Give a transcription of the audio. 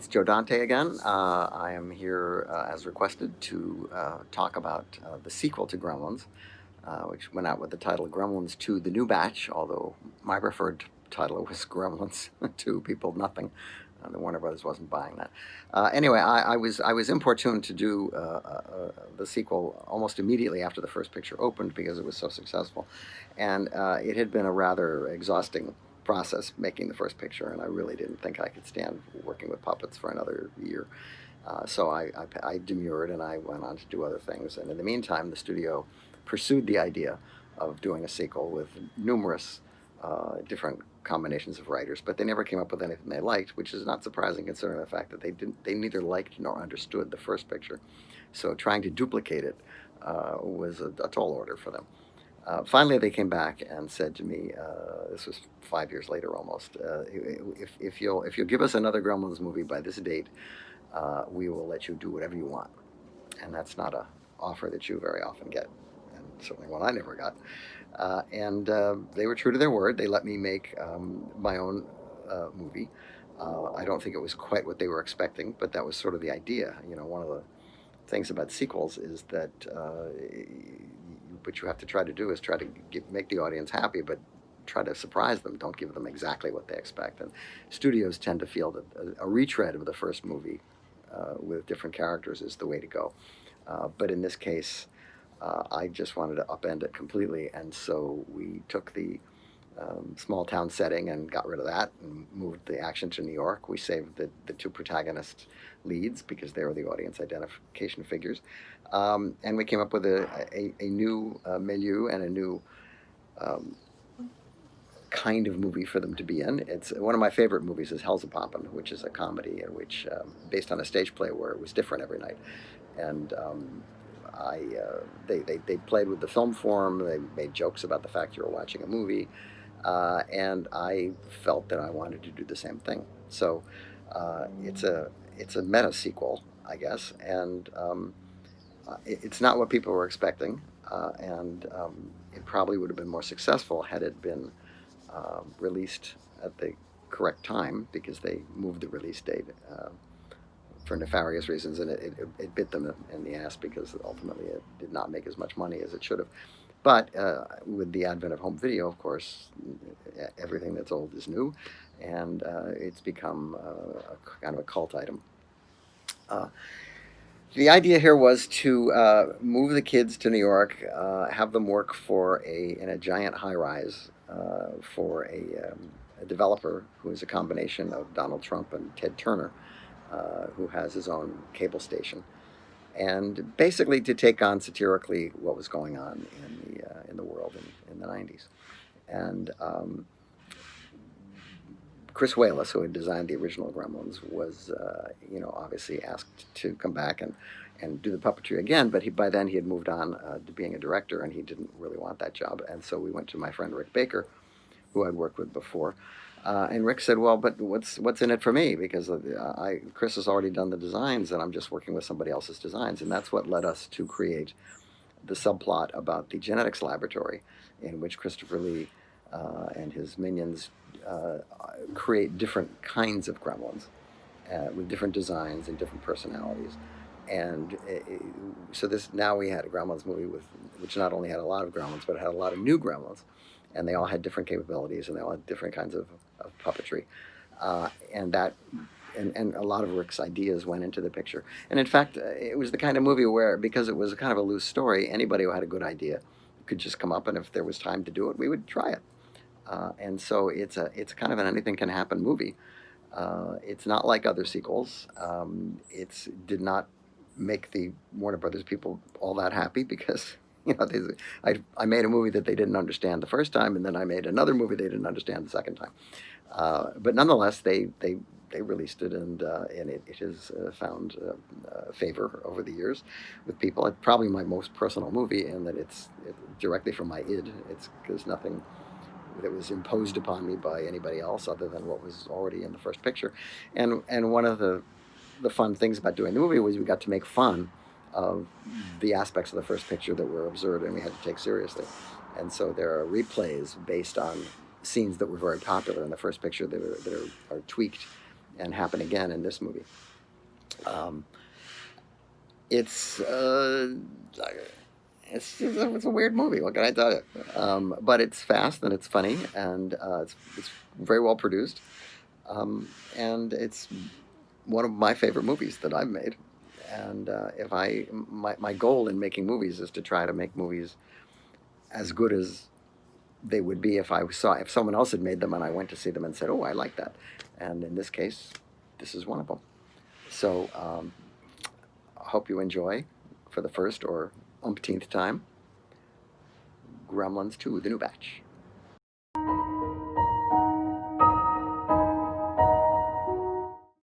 It's Joe Dante again. I am here as requested to talk about the sequel to Gremlins, which went out with the title Gremlins 2 The New Batch, although my preferred title was Gremlins 2 People Nothing. The Warner Brothers wasn't buying that. Anyway, I was importuned to do the sequel almost immediately after the first picture opened because it was so successful, and it had been a rather exhausting process making the first picture, and I really didn't think I could stand working with puppets for another year. So I demurred and I went on to do other things. And in the meantime, the studio pursued the idea of doing a sequel with numerous different combinations of writers, but they never came up with anything they liked, which is not surprising considering the fact that they neither liked nor understood the first picture. So trying to duplicate it was a tall order for them. Finally, they came back and said to me, this was 5 years later almost, if you'll give us another Gremlins movie by this date, we will let you do whatever you want. And that's not a offer that you very often get, and certainly one I never got. And they were true to their word. They let me make my own movie. I don't think it was quite what they were expecting, but that was sort of the idea. You know, one of the things about sequels is that what you have to try to do is try to make the audience happy, but try to surprise them. Don't give them exactly what they expect. And studios tend to feel that a retread of the first movie with different characters is the way to go. But in this case, I just wanted to upend it completely, and so we took the small town setting and got rid of that and moved the action to New York. We saved the two protagonist leads because they were the audience identification figures. And we came up with a new milieu and a new kind of movie for them to be in. It's one of my favorite movies is Hell's a Poppin', which is a comedy in which, based on a stage play where it was different every night. And they played with the film form. They made jokes about the fact you were watching a movie. And I felt that I wanted to do the same thing. So it's a meta sequel, I guess, and it's not what people were expecting, and it probably would have been more successful had it been released at the correct time, because they moved the release date for nefarious reasons, and it bit them in the ass because ultimately it did not make as much money as it should have. But with the advent of home video, of course, everything that's old is new, and it's become a kind of a cult item. The idea here was to move the kids to New York, have them work in a giant high-rise for a developer who is a combination of Donald Trump and Ted Turner, who has his own cable station, and basically to take on satirically what was going on in the world in the 90s. And Chris Walas, who had designed the original Gremlins, was obviously asked to come back and do the puppetry again, but by then he had moved on to being a director, and he didn't really want that job. And so we went to my friend Rick Baker, who I'd worked with before. And Rick said, well, but what's in it for me? Because Chris has already done the designs, and I'm just working with somebody else's designs. And that's what led us to create the subplot about the genetics laboratory, in which Christopher Lee and his minions create different kinds of gremlins with different designs and different personalities. And so now we had a Gremlins movie which not only had a lot of gremlins, but it had a lot of new gremlins. And they all had different capabilities, and they all had different kinds of puppetry. And a lot of Rick's ideas went into the picture. And in fact, it was the kind of movie where, because it was kind of a loose story, anybody who had a good idea could just come up, and if there was time to do it, we would try it. And so it's kind of an anything can happen movie. It's not like other sequels. It did not make the Warner Brothers people all that happy, because I made a movie that they didn't understand the first time, and then I made another movie they didn't understand the second time. But nonetheless, they released it, and it has found favor over the years with people. It's probably my most personal movie, in that it's directly from my id. There's nothing that was imposed upon me by anybody else other than what was already in the first picture. And one of the fun things about doing the movie was we got to make fun of the aspects of the first picture that were absurd and we had to take seriously. And so there are replays based on scenes that were very popular in the first picture that are tweaked and happen again in this movie. Um, it's it's a weird movie. What can I tell you? But it's fast and it's funny and it's very well produced. And it's one of my favorite movies that I've made. And if I my goal in making movies is to try to make movies as good as they would be if someone else had made them and I went to see them and said, "Oh, I like that." And in this case, this is one of them. So I hope you enjoy for the first or umpteenth time Gremlins 2, the new batch.